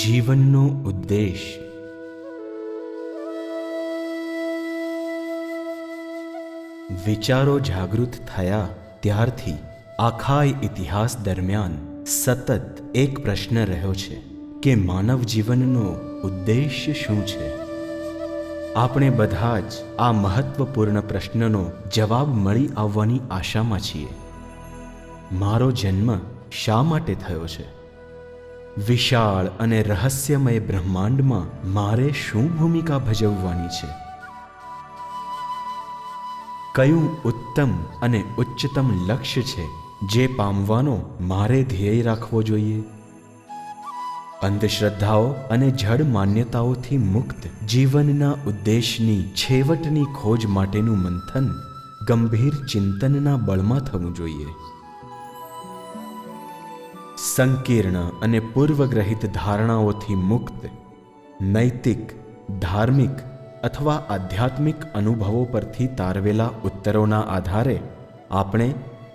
જીવનનો ઉદ્દેશ. વિચારો જાગૃત થયા ત્યારથી આખા ઇતિહાસ દરમિયાન સતત એક પ્રશ્ન રહ્યો છે કે માનવ જીવનનો ઉદ્દેશ્ય શું છે. આપણે બધા જ આ મહત્વપૂર્ણ પ્રશ્નનો જવાબ મળી આવવાની આશામાં છીએ. મારો જન્મ શા માટે થયો છે? વિશાળ અને રહસ્યમય બ્રહ્માંડમાં મારે શું ભૂમિકા ભજવવાની છે? કયું ઉત્તમ અને ઉચ્ચતમ લક્ષ્ય છે જે પામવાનો મારે ધ્યેય રાખવો જોઈએ? અંધશ્રદ્ધાઓ અને જડ માન્યતાઓથી મુક્ત જીવનના ઉદ્દેશની છેવટની ખોજ માટેનું મંથન ગંભીર ચિંતનના બળમાં થવું જોઈએ. સંકીર્ણ અને પૂર્વગ્રહિત ધારણાઓથી મુક્ત નૈતિક, ધાર્મિક અથવા આધ્યાત્મિક અનુભવો પરથી તારવેલા ઉત્તરોના આધારે આપણે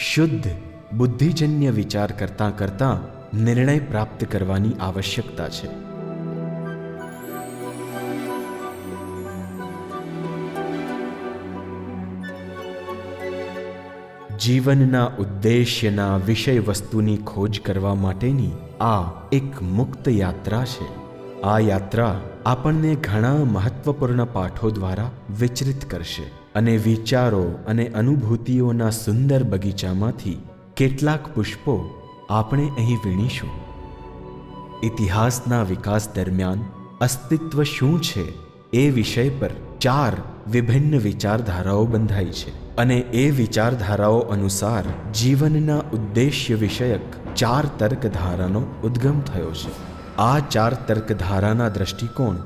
શુદ્ધ બુદ્ધિજન્ય વિચાર કરતાં કરતાં નિર્ણય પ્રાપ્ત કરવાની આવશ્યકતા છે. જીવનના ઉદ્દેશ્યના વિષય વસ્તુની ખોજ કરવા માટેની આ એક મુક્ત યાત્રા છે. આ યાત્રા આપણને ઘણા મહત્વપૂર્ણ પાઠો દ્વારા વિચરિત કરશે અને વિચારો અને અનુભૂતિઓના સુંદર બગીચામાંથી કેટલાક પુષ્પો આપણે અહીં વીણીશું. ઇતિહાસના વિકાસ દરમિયાન અસ્તિત્વ શું છે એ વિષય પર 4 વિભિન્ન વિચારધારાઓ બંધાઈ છે અને એ વિચારધારાઓ અનુસાર જીવનના ઉદ્દેશ્ય વિષયક 4 તર્કધારાનો ઉદ્ગમ થયો છે. આ 4 તર્કધારાના દ્રષ્ટિકોણ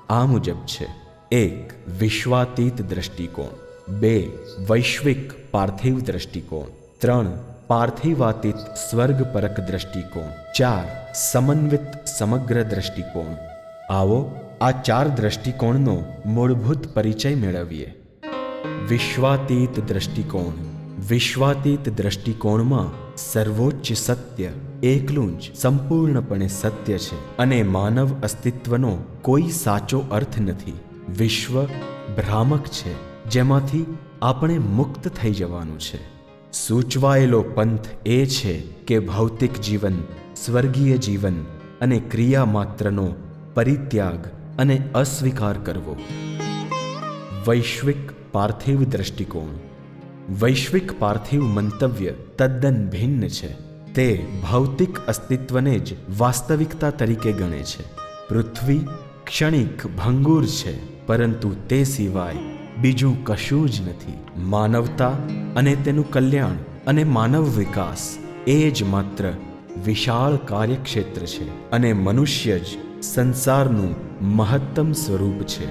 આ મુજબ છે: 1. વિશ્વાતીત દ્રષ્ટિકોણ, 2. વૈશ્વિક પાર્થિવ દ્રષ્ટિકોણ, 3. પાર્થિવાતીત સ્વર્ગપરક દ્રષ્ટિકોણ, 4. સમન્વિત સમગ્ર દ્રષ્ટિકોણ. આવો આ 4 દ્રષ્ટિકોણનો મૂળભૂત પરિચય મેળવીએ. વિશ્વાતીત દ્રષ્ટિકોણ. વિશ્વાતીત દ્રષ્ટિકોણમાં સર્વોચ્ચ સત્ય એકલું જ સંપૂર્ણપણે સત્ય છે અને માનવ અસ્તિત્વનો કોઈ સાચો અર્થ નથી. વિશ્વ ભ્રામક છે જેમાંથી આપણે મુક્ત થઈ જવાનું છે. સૂચવાયેલો પંથ એ છે કે ભૌતિક જીવન, સ્વર્ગીય જીવન અને ક્રિયા માત્રનો પરિત્યાગ અને અસ્વીકાર કરવો. વૈશ્વિક પાર્થિવ દ્રષ્ટિકોણ. વૈશ્વિક પાર્થિવ મંતવ્ય તદ્દન ભિન્ન છે. તે ભૌતિક અસ્તિત્વને જ વાસ્તવિકતા તરીકે ગણે છે. પૃથ્વી ક્ષણિક ભંગુર છે, પરંતુ તે સિવાય બીજું કશું જ નથી. માનવતા અને તેનું કલ્યાણ અને માનવ વિકાસ એ જ માત્ર વિશાળ કાર્યક્ષેત્ર છે અને મનુષ્ય જ સંસારનું મહત્તમ સ્વરૂપ છે.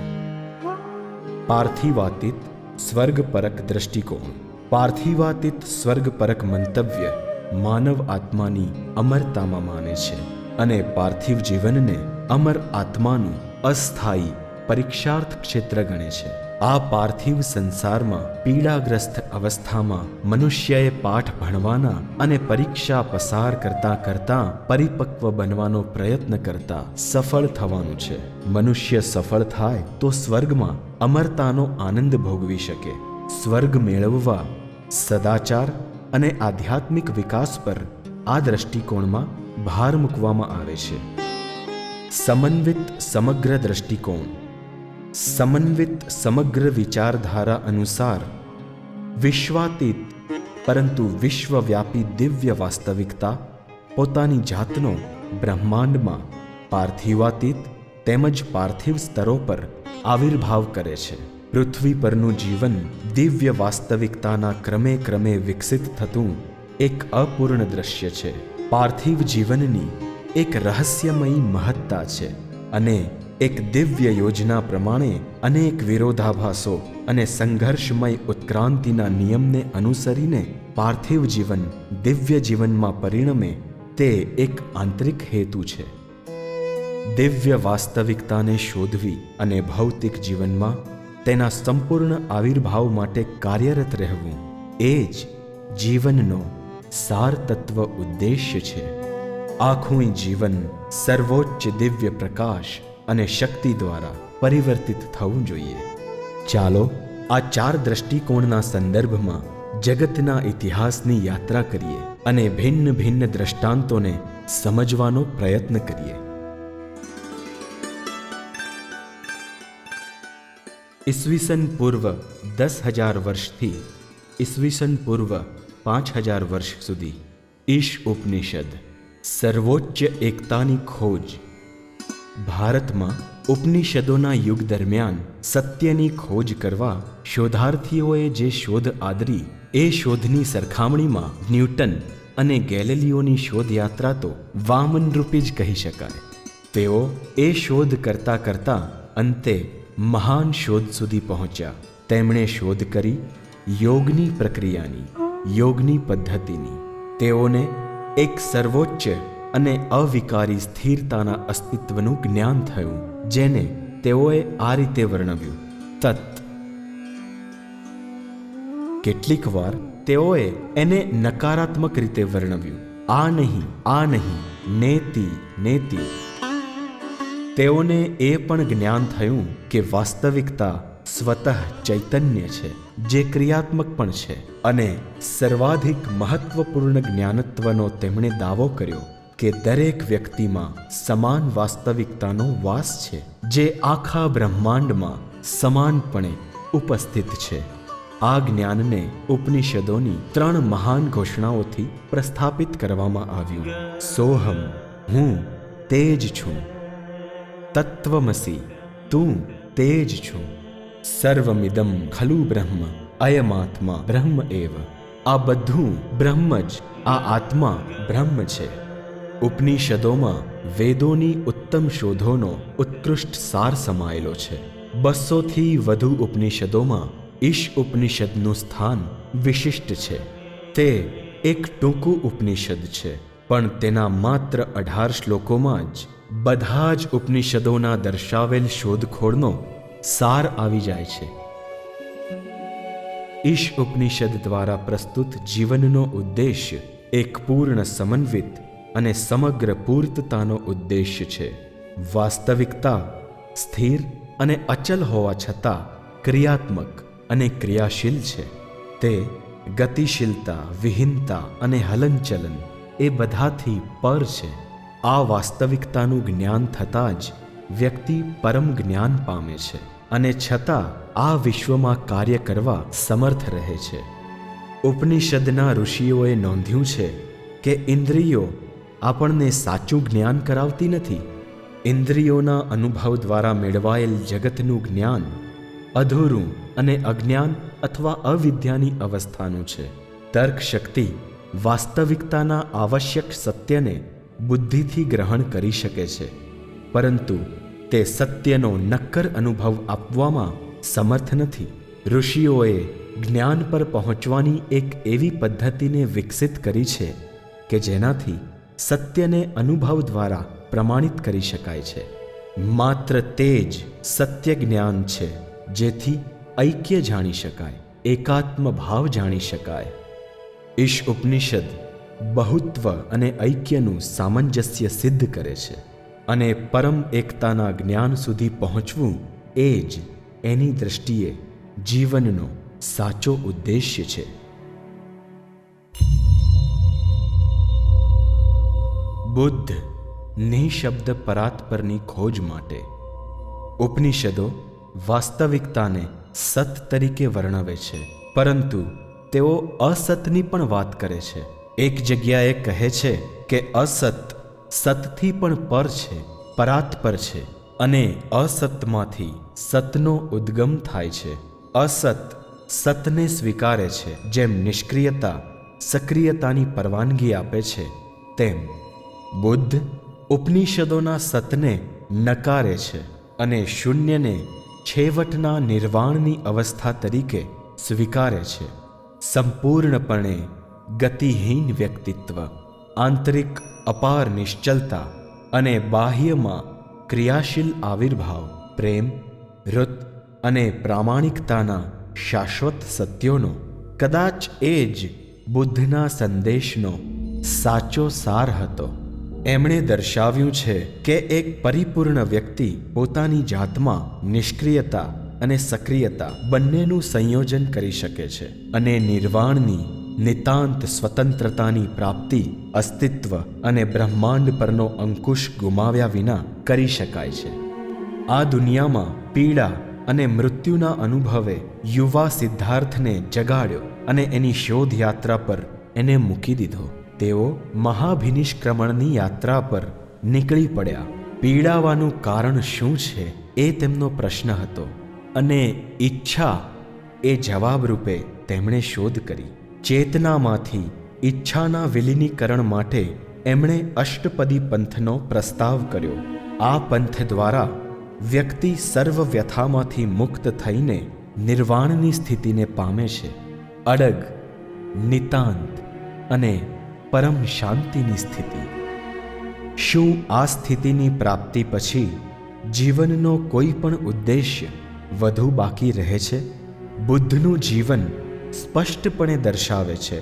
પાર્થિવાતીત સ્વર્ગપરક દ્રષ્ટિકોણ. પાર્થિવાતીત સ્વર્ગપરક મંતવ્ય માનવ આત્માની અમરતામાં માને છે અને પાર્થિવ જીવનને અમર આત્માનું અસ્થાયી પરીક્ષાર્થ ક્ષેત્ર ગણે છે. આ પાર્થિવ સંસારમાં પીડાગ્રસ્ત અવસ્થામાં મનુષ્યએ પાઠ ભણવાના અને પરીક્ષા પસાર કરતાં કરતાં પરિપક્વ બનવાનો પ્રયત્ન કરતા સફળ થવાનું છે. મનુષ્ય સફળ થાય તો સ્વર્ગમાં અમરતાનો આનંદ ભોગવી શકે. સ્વર્ગ મેળવવા સદાચાર અને આધ્યાત્મિક વિકાસ પર આ દ્રષ્ટિકોણમાં ભાર મૂકવામાં આવે છે. સમન્વિત સમગ્ર દ્રષ્ટિકોણ. સમન્વિત સમગ્ર વિચારધારા અનુસાર વિશ્વાતીત પરંતુ વિશ્વવ્યાપી દિવ્ય વાસ્તવિકતા પોતાની જાતનો બ્રહ્માંડમાં પાર્થિવાતીત તેમજ પાર્થિવ સ્તરો પર આવિર્ભાવ કરે છે. પૃથ્વી પરનું જીવન દિવ્ય વાસ્તવિકતાના ક્રમે ક્રમે વિકસિત થતું એક અપૂર્ણ દ્રશ્ય છે. પાર્થિવ જીવનની એક રહસ્યમયી મહત્તા છે અને એક દિવ્ય યોજના પ્રમાણે અનેક વિરોધાભાસો અને સંઘર્ષમય ઉત્ક્રાંતિના નિયમને અનુસરીને પાર્થિવ જીવન દિવ્ય જીવનમાં પરિણમે તે એક આંતરિક હેતુ છે. દિવ્ય વાસ્તવિકતાને શોધવી અને ભૌતિક જીવનમાં તેના સંપૂર્ણ આવિર્ભાવ માટે કાર્યરત રહેવું એ જ જીવનનો સાર તત્વ ઉદ્દેશ્ય છે. આખું જીવન સર્વોચ્ચ દિવ્ય પ્રકાશ અને શક્તિ દ્વારા પરિવર્તિત થવું જોઈએ. ચાલો આ 4 દ્રષ્ટિકોણના સંદર્ભમાં જગતના ઇતિહાસની યાત્રા કરીએ અને ભિન્ન ભિન્ન દ્રષ્ટાંતોને સમજવાનો પ્રયત્ન કરીએ. ઈસવીસન પૂર્વ 10,000 વર્ષથી ઈસવીસન પૂર્વ 5,000 વર્ષ સુધી ઈશ ઉપનિષદ સર્વોચ્ચ એકતાની ખોજ. ભારતમાં ઉપનિષદોના યુગ દરમિયાન સત્યની ખોજ કરવા શોધાર્થીઓએ જે શોધ આદરી એ શોધની સરખામણીમાં ન્યૂટન અને ગેલિલિયોની શોધયાત્રા તો વામનરૂપી જ કહી શકાય. તેઓ એ શોધ કરતાં કરતાં અંતે મહાન શોધ સુધી પહોંચ્યા. તેમણે શોધ કરી યોગની પ્રક્રિયાની, યોગની પદ્ધતિની. તેઓને એક સર્વોચ્ચ અને અવિકારી સ્થિરતાના અસ્તિત્વનું જ્ઞાન થયું, જેને તેઓએ આ રીતે વર્ણવ્યું: તત. કેટલીક વાર તેઓએ એને નકારાત્મક રીતે વર્ણવ્યું: આ નહીં, નેતિ નેતિ. તેઓને એ પણ જ્ઞાન થયું કે વાસ્તવિકતા સ્વતઃ ચૈતન્ય છે, જે ક્રિયાત્મક પણ છે. અને સર્વાધિક મહત્વપૂર્ણ જ્ઞાનત્વનો તેમણે દાવો કર્યો કે દરેક વ્યક્તિમાં સમાન વાસ્તવિકતાનો વાસ છે, જે આખા બ્રહ્માંડમાં સમાનપણે ઉપસ્થિત છે. આ જ્ઞાનને ઉપનિષદોની 3 મહાન ઘોષણાઓથી પ્રસ્થાપિત કરવામાં આવ્યું: સોહમ, હું તે જ છું; તત્વમસી, તું તે જ છું; સર્વમિદમ ખલુ બ્રહ્મ, અયમાત્મા બ્રહ્મ એવ. આ બધું બ્રહ્મ જ, આ આત્મા બ્રહ્મ છે. ઉપનિષદોમાં વેદોની ઉત્તમ શોધોનો ઉત્કૃષ્ટ સાર સમાયેલો છે. 200થી વધુ ઉપનિષદોમાં ઈશ ઉપનિષદનું સ્થાન વિશિષ્ટ છે. તે એક ટૂંકું ઉપનિષદ છે, પણ તેના માત્ર 18 શ્લોકોમાં જ બધા જ ઉપનિષદોના દર્શાવેલ શોધખોળનો સાર આવી જાય છે. ઈશ ઉપનિષદ દ્વારા પ્રસ્તુત જીવનનો ઉદ્દેશ્ય એક પૂર્ણ સમન્વિત અને સમગ્ર પૂર્તતાનો ઉદ્દેશ્ય છે. વાસ્તવિકતા સ્થિર અને અચલ હોવા છતાં ક્રિયાત્મક અને ક્રિયાશીલ છે. તે ગતિશીલતા, વિહીનતા અને હલનચલન એ બધાથી પર છે. આ વાસ્તવિકતાનું જ્ઞાન થતાં જ વ્યક્તિ પરમ જ્ઞાન પામે છે અને છતાં આ વિશ્વમાં કાર્ય કરવા સમર્થ રહે છે. ઉપનિષદના ઋષિઓએ નોંધ્યું છે કે ઇન્દ્રિયો આપણને સાચું જ્ઞાન કરાવતી નથી. ઇન્દ્રિયોના અનુભવ દ્વારા મેળવાયેલ જગતનું જ્ઞાન અધૂરું અને અજ્ઞાન અથવા અવિદ્યાની અવસ્થાનું છે. તર્ક શક્તિ વાસ્તવિકતાના આવશ્યક સત્યને બુદ્ધિથી ગ્રહણ કરી શકે છે, પરંતુ તે સત્યનો નક્કર અનુભવ આપવામાં સમર્થ નથી. ઋષિઓએ જ્ઞાન પર પહોંચવાની એક એવી પદ્ધતિને વિકસિત કરી છે કે જેનાથી સત્યને અનુભવ દ્વારા પ્રમાણિત કરી શકાય છે. માત્ર તે જ સત્ય જ્ઞાન છે જેથી ઐક્ય જાણી શકાય, એકાત્મ ભાવ જાણી શકાય. ઈશ ઉપનિષદ બહુત્વ અને ઐક્યનું સામંજસ્ય સિદ્ધ કરે છે અને પરમ એકતાના જ્ઞાન સુધી પહોંચવું એ જ એની દૃષ્ટિએ જીવનનો સાચો ઉદ્દેશ્ય છે. બુદ્ધ નિઃશબ્દ પરાત્પરની ખોજ માટે ઉપનિષદો વાસ્તવિકતાને સત તરીકે વર્ણવે છે, પરંતુ તેઓ અસતની પણ વાત કરે છે. એક જગ્યાએ કહે છે કે અસત સતથી પણ પર છે, પરાત્પર છે, અને અસતમાંથી સતનો ઉદ્ગમ થાય છે. અસત સતને સ્વીકારે છે. જેમ નિષ્ક્રિયતા સક્રિયતાની પરવાનગી આપે છે, તેમ બુદ્ધ ઉપનિષદોના સતને નકારે છે અને શૂન્યને છેવટના નિર્વાણની અવસ્થા તરીકે સ્વીકારે છે. સંપૂર્ણપણે ગતિહીન વ્યક્તિત્વ, આંતરિક અપાર નિશ્ચલતા અને બાહ્યમાં ક્રિયાશીલ આવિર્ભાવ, પ્રેમ, ઋત અને પ્રામાણિકતાના શાશ્વત સત્યોનો કદાચ એ જ બુદ્ધના સંદેશનો સાચો સાર હતો. એમણે દર્શાવ્યું છે કે એક પરિપૂર્ણ વ્યક્તિ પોતાની જાતમાં નિષ્ક્રિયતા અને સક્રિયતા બંનેનું સંયોજન કરી શકે છે અને નિર્વાણની નિતાંત સ્વતંત્રતાની પ્રાપ્તિ અસ્તિત્વ અને બ્રહ્માંડ પરનો અંકુશ ગુમાવ્યા વિના કરી શકાય છે. આ દુનિયામાં પીડા અને મૃત્યુના અનુભવે યુવા સિદ્ધાર્થને જગાડ્યો અને એની શોધ યાત્રા પર એને મૂકી દીધો. તેઓ મહાભિનિષ્ક્રમણની યાત્રા પર નીકળી પડ્યા. પીડાવાનું કારણ શું છે એ તેમનો પ્રશ્ન હતો અને ઈચ્છા એ જવાબ રૂપે તેમણે શોધ કરી. ચેતનામાંથી ઈચ્છાના વિલીનીકરણ માટે એમણે અષ્ટપદી પંથનો પ્રસ્તાવ કર્યો. આ પંથ દ્વારા વ્યક્તિ સર્વ વ્યથામાંથી મુક્ત થઈને નિર્વાણની સ્થિતિને પામે છે. અડગ, નિતાંત અને પરમ શાંતિની સ્થિતિ. શું આ સ્થિતિની પ્રાપ્તિ પછી જીવનનો કોઈ પણ ઉદ્દેશ્ય વધુ બાકી રહે છે? બુદ્ધનું જીવન સ્પષ્ટપણે દર્શાવે છે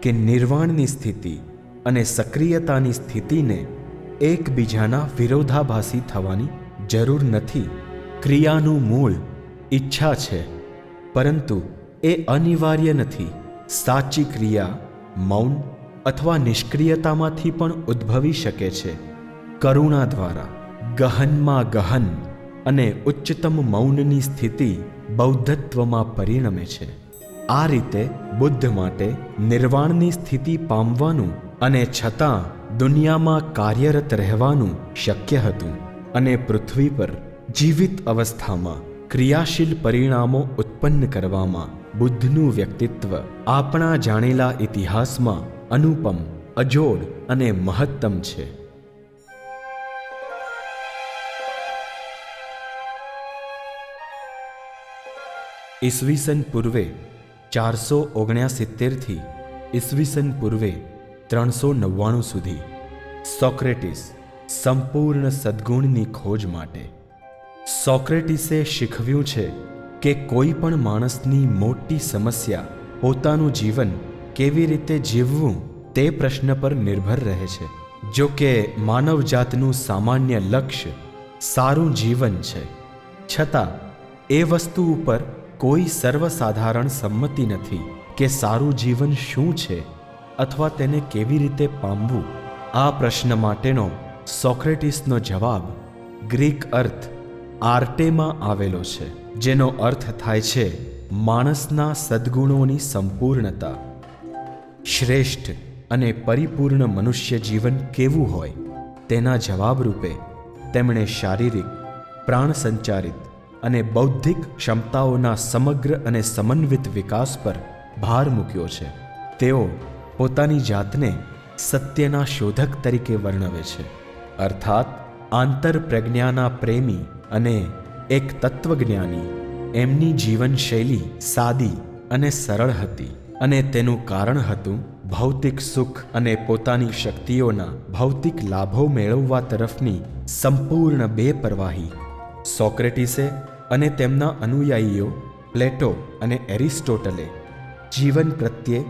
કે નિર્વાણની સ્થિતિ અને સક્રિયતાની સ્થિતિને એકબીજાના વિરોધાભાસી થવાની જરૂર નથી. ક્રિયાનું મૂળ ઈચ્છા છે, પરંતુ એ અનિવાર્ય નથી. સાચી ક્રિયા મૌન અથવા નિષ્ક્રિયતામાંથી પણ ઉદ્ભવી શકે છે. કરુણા દ્વારા ગહનમાં ગહન અને ઉચ્ચતમ મૌનની સ્થિતિ બૌદ્ધત્વમાં પરિણમે છે. આ રીતે બુદ્ધ માટે નિર્વાણની સ્થિતિ પામવાનું અને છતાં દુનિયામાં કાર્યરત રહેવાનું શક્ય હતું અને પૃથ્વી પર જીવિત અવસ્થામાં ક્રિયાશીલ પરિણામો ઉત્પન્ન કરવામાં બુદ્ધનું વ્યક્તિત્વ આપણા જાણેલા ઇતિહાસમાં અનુપમ, અજોડ અને મહત્તમ છે. ઈસવીસન પૂર્વે 469 થી ઈસવીસન પૂર્વે 399 સુધી સોક્રેટિસ સંપૂર્ણ સદ્ગુણની ખોજ માટે. સોક્રેટિસે શીખવ્યું છે કે કોઈ પણ માણસની મોટી સમસ્યા પોતાનું જીવન કેવી રીતે જીવવું તે પ્રશ્ન પર નિર્ભર રહે છે. જો કે માનવજાતનું સામાન્ય લક્ષ્ય સારું જીવન છે, છતાં એ વસ્તુ ઉપર કોઈ સર્વસાધારણ સંમતિ નથી કે સારું જીવન શું છે અથવા તેને કેવી રીતે પામવું. આ પ્રશ્ન માટેનો સોક્રેટિસનો જવાબ ગ્રીક અર્થ આર્ટેમાં આવેલો છે, જેનો અર્થ થાય છે માણસના સદ્ગુણોની સંપૂર્ણતા. શ્રેષ્ઠ અને પરિપૂર્ણ મનુષ્ય જીવન કેવું હોય તેના જવાબરૂપે તેમણે શારીરિક, પ્રાણ સંચારિત અને બૌદ્ધિક ક્ષમતાઓના સમગ્ર અને સમન્વિત વિકાસ પર ભાર મૂક્યો છે. તેઓ પોતાની જાતને સત્યના શોધક તરીકે વર્ણવે છે, અર્થાત આંતરપ્રજ્ઞાના પ્રેમી અને એક તત્વજ્ઞાની. એમની જીવનશૈલી સાદી અને સરળ હતી અને તેનું કારણ હતું ભૌતિક સુખ અને પોતાની શક્તિઓના ભૌતિક લાભો મેળવવા તરફની સંપૂર્ણ બેપરવાહી. સોક્રેટિસે અને તેમના અનુયાયીઓ પ્લેટો અને એરિસ્ટોટલે જીવન પ્રત્યે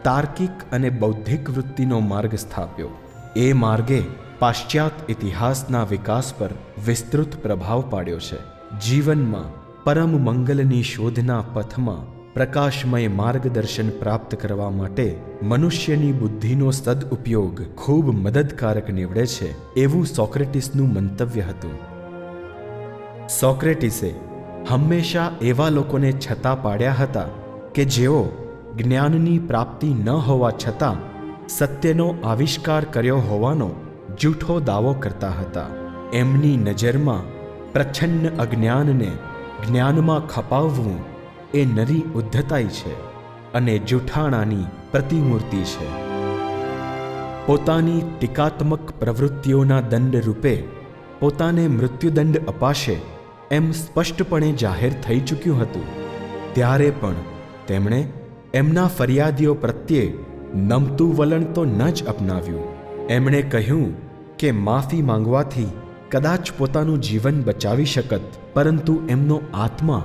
તાર્કિક અને બૌદ્ધિક વૃત્તિનો માર્ગ સ્થાપ્યો. એ માર્ગે પાશ્ચાત્ય ઇતિહાસના વિકાસ પર વિસ્તૃત પ્રભાવ પાડ્યો છે. જીવનમાં પરમ મંગલની શોધના પથમાં પ્રકાશમય માર્ગદર્શન પ્રાપ્ત કરવા માટે મનુષ્યની બુદ્ધિનો સદઉપયોગ ખૂબ મદદકારક નીવડે છે, એવું સોક્રેટિસનું મંતવ્ય હતું. સોક્રેટિસે હંમેશા એવા લોકોને છતા પાડ્યા હતા કે જેઓ જ્ઞાનની પ્રાપ્તિ ન હોવા છતાં સત્યનો આવિષ્કાર કર્યો હોવાનો જૂઠો દાવો કરતા હતા. એમની નજરમાં પ્રચ્છન્ન અજ્ઞાનને જ્ઞાનમાં ખપાવવું એ નરી ઉદ્ધતાઈ છે અને જૂઠાણાની પ્રતિમૂર્તિ છે. પોતાની ટીકાત્મક પ્રવૃત્તિઓના દંડ રૂપે પોતાને મૃત્યુદંડ અપાશે એમ સ્પષ્ટપણે જાહેર થઈ ચૂક્યું હતું. ત્યારે પણ તેમણે એમના ફરિયાદીઓ પ્રત્યે નમતું વલણ તો ન જ અપનાવ્યું. એમણે કહ્યું કે માફી માંગવાથી કદાચ પોતાનું જીવન બચાવી શકત, પરંતુ એમનો આત્મા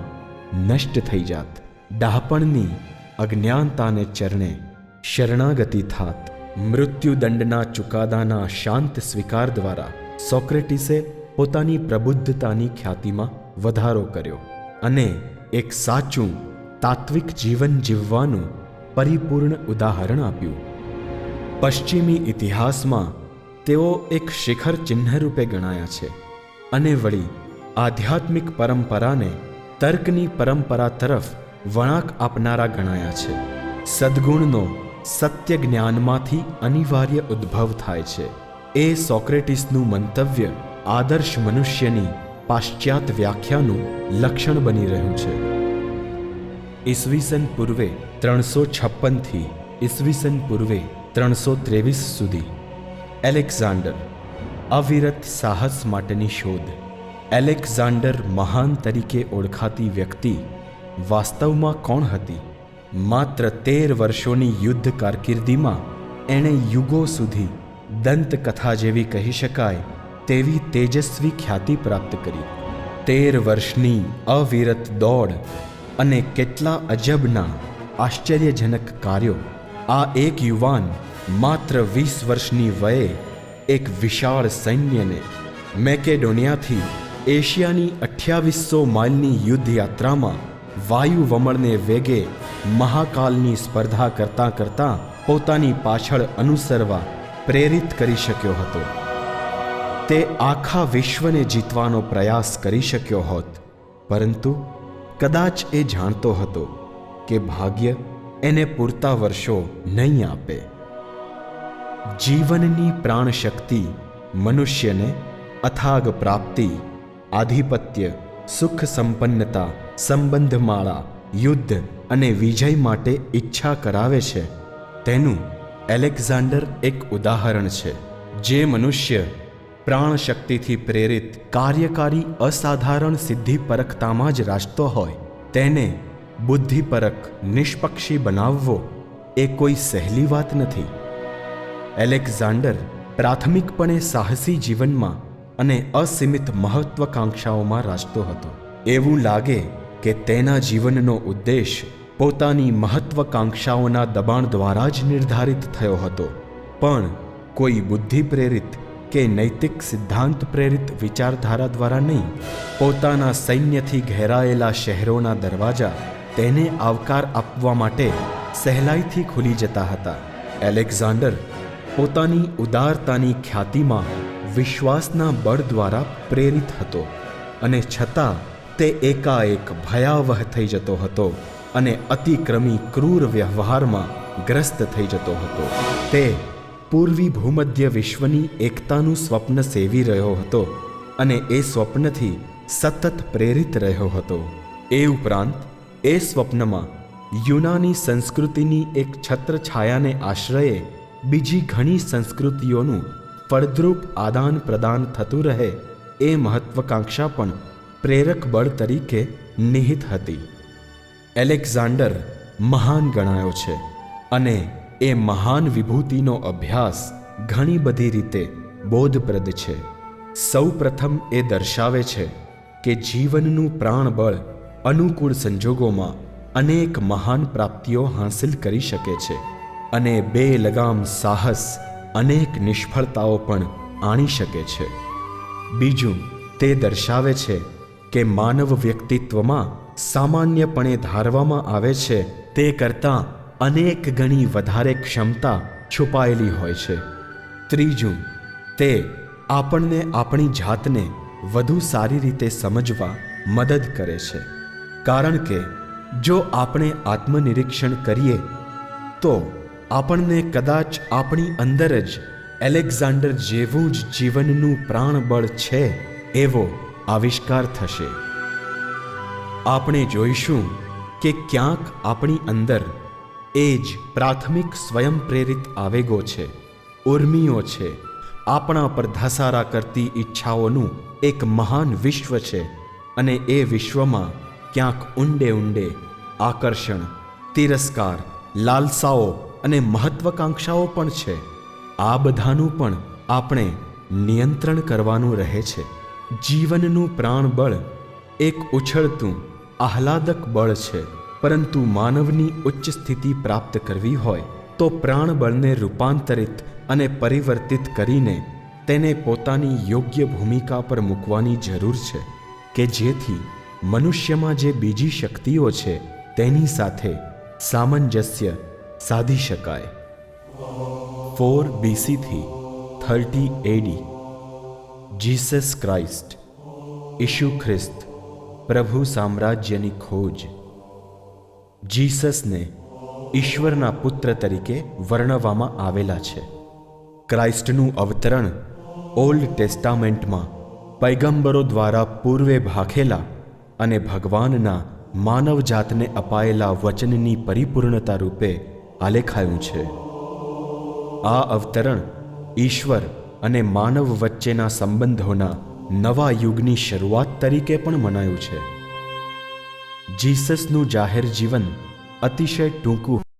નષ્ટ થઈ જાત. ડહાપણની અજ્ઞાનતાને ચરણે શરણાગતિ થાત. મૃત્યુદંડના ચુકાદાના શાંત સ્વીકાર દ્વારા સોક્રેટિસે પોતાની પ્રબુદ્ધતાની ખ્યાતિમાં વધારો કર્યો અને એક સાચું તાત્વિક જીવન જીવવાનું પરિપૂર્ણ ઉદાહરણ આપ્યું. પશ્ચિમી ઇતિહાસમાં તેઓ એક શિખર ચિહ્ન રૂપે ગણાયા છે અને વળી આધ્યાત્મિક પરંપરાને તર્કની પરંપરા તરફ વળાંક આપનારા ગણાયા છે. સદ્ગુણનો સત્ય જ્ઞાનમાંથી અનિવાર્ય ઉદ્ભવ થાય છે એ સોક્રેટિસનું મંતવ્ય આદર્શ મનુષ્યની પાશ્ચાત વ્યાખ્યાનું લક્ષણ બની રહ્યું છે. ઈસવીસન પૂર્વે 356 થી ઈસવીસન પૂર્વે 323 સુધી એલેક્ઝાન્ડર, અવિરત સાહસ માટેની શોધ. એલેક્ઝાન્ડર મહાન તરીકે ઓળખાતી વ્યક્તિ વાસ્તવમાં કોણ હતી? માત્ર 13 વર્ષોની યુદ્ધ કારકિર્દીમાં એણે યુગો સુધી દંતકથા જેવી કહી શકાય તેવી તેજસ્વી ખ્યાતિ પ્રાપ્ત કરી. 13 વર્ષની અવિરત દોડ અને કેટલા અજબના આશ્ચર્યજનક કાર્યો. આ એક યુવાન માત્ર 20 વર્ષની વયે એક વિશાળ સૈન્યને મેકેડોનિયાથી એશિયાની 2800 માઇલની યુદ્ધ યાત્રામાં વાયુ વમળને વેગે મહાકાલની સ્પર્ધા કરતાં કરતાં પોતાની પાછળ અનુસરવા પ્રેરિત કરી શક્યો હતો. તે આખા વિશ્વને જીતવાનો પ્રયાસ કરી શક્યો હોત, પરંતુ કદાચ એ જાણતો હતો કે ભાગ્ય એને પૂરતા વર્ષો નહીં આપે. જીવનની પ્રાણશક્તિ મનુષ્યને અથાગ પ્રાપ્તિ, આધિપત્ય, સુખ સંપન્નતા, સંબંધમાળા, યુદ્ધ અને વિજય માટે ઈચ્છા કરાવે છે. તેનું એલેક્ઝાન્ડર એક ઉદાહરણ છે. જે મનુષ્ય પ્રાણશક્તિથી પ્રેરિત કાર્યકારી અસાધારણ સિદ્ધિપરકતામાં જ રાચતો હોય તેને બુદ્ધિપરક નિષ્પક્ષી બનાવવો એ કોઈ સહેલી વાત નથી. એલેક્ઝાન્ડર પ્રાથમિકપણે સાહસી જીવનમાં અને અસીમિત મહત્વકાંક્ષાઓમાં રાચતો હતો. એવું લાગે કે તેના જીવનનો ઉદ્દેશ પોતાની મહત્વકાંક્ષાઓના દબાણ દ્વારા જ નિર્ધારિત થયો હતો, પણ કોઈ બુદ્ધિ પ્રેરિત કે નૈતિક સિદ્ધાંત પ્રેરિત વિચારધારા દ્વારા નહીં. પોતાના સૈન્યથી ઘેરાયેલા શહેરોના દરવાજા તેને આવકાર આપવા માટે સહેલાઈથી ખુલી જતા હતા. એલેક્ઝાન્ડર પોતાની ઉદારતાની ખ્યાતિમાં વિશ્વાસના બળ દ્વારા પ્રેરિત હતો અને છતાં તે એકાએક ભયાવહ થઈ જતો હતો અને અતિક્રમી ક્રૂર વ્યવહારમાં ગ્રસ્ત થઈ જતો હતો. તે પૂર્વી ભૂમધ્ય વિશ્વની એકતાનું સ્વપ્ન સેવી રહ્યો હતો અને એ સ્વપ્નથી સતત પ્રેરિત રહ્યો હતો. એ ઉપરાંત એ સ્વપ્નમાં યુનાની સંસ્કૃતિની એક છત્રછાયાને આશ્રયે બીજી ઘણી સંસ્કૃતિઓનું ફળદ્રુપ આદાન પ્રદાન થતું રહે એ મહત્વકાંક્ષા પણ પ્રેરક બળ તરીકે નિહિત હતી. એલેક્ઝાન્ડર મહાન ગણાયો છે અને એ મહાન વિભૂતિનો અભ્યાસ ઘણી બધી રીતે બોધપ્રદ છે. સૌ પ્રથમ એ દર્શાવે છે કે જીવનનું પ્રાણબળ અનુકૂળ સંજોગોમાં અનેક મહાન પ્રાપ્તિઓ હાંસિલ કરી શકે છે અને બેલગામ સાહસ અનેક નિષ્ફળતાઓ પણ આણી શકે છે. બીજું, તે દર્શાવે છે કે માનવ વ્યક્તિત્વમાં સામાન્યપણે ધારવામાં આવે છે તે કરતાં અનેક ગણી વધારે ક્ષમતા છુપાયેલી હોય છે. ત્રીજું, તે આપણને આપણી જાતને વધુ સારી રીતે સમજવા મદદ કરે છે, કારણ કે જો આપણે આત્મનિરીક્ષણ કરીએ તો આપણને કદાચ આપણી અંદર જ એલેક્ઝાન્ડર જેવું જ જીવનનું પ્રાણબળ છે એવો આવિષ્કાર થશે. આપણે જોઈશું કે ક્યાંક આપણી અંદર એ જ પ્રાથમિક સ્વયં પ્રેરિત આવેગો છે, ઉર્મિઓ છે, આપણા પર ધસારા કરતી ઈચ્છાઓનું એક મહાન વિશ્વ છે અને એ વિશ્વમાં ક્યાંક ઊંડે ઊંડે આકર્ષણ, તિરસ્કાર, લાલસાઓ અને મહત્વકાંક્ષાઓ પણ છે. આ બધાનું પણ આપણે નિયંત્રણ કરવાનું રહે છે. જીવનનું પ્રાણબળ એક ઉછળતું આહલાદક બળ છે, પરંતુ માનવની ઉચ્ચ સ્થિતિ પ્રાપ્ત કરવી હોય તો પ્રાણબળને રૂપાંતરિત અને પરિવર્તિત કરીને તેને પોતાની યોગ્ય ભૂમિકા પર મૂકવાની જરૂર છે કે જેથી મનુષ્યમાં જે બીજી શક્તિઓ છે તેની સાથે સામંજસ્ય સાધી શકાય. 4 BC થી 30 AD જીસસ ક્રાઇસ્ટ, ઈશુ ખ્રિસ્ત, પ્રભુ સામ્રાજ્યની ખોજ. જીસસને ઈશ્વરના પુત્ર તરીકે વર્ણવવામાં આવેલા છે. ક્રાઇસ્ટનું અવતરણ ઓલ્ડ ટેસ્ટામેન્ટમાં પૈગંબરો દ્વારા પૂર્વે ભાખેલા અને ભગવાનના માનવજાતને અપાયેલા વચનની પરિપૂર્ણતા રૂપે આલેખાયું છે. આ અવતરણ ઈશ્વર અને માનવ વચ્ચેના સંબંધોના નવા યુગની શરૂઆત તરીકે પણ મનાયું છે. જીસસનું જાહેર જીવન અતિશય ટૂંકું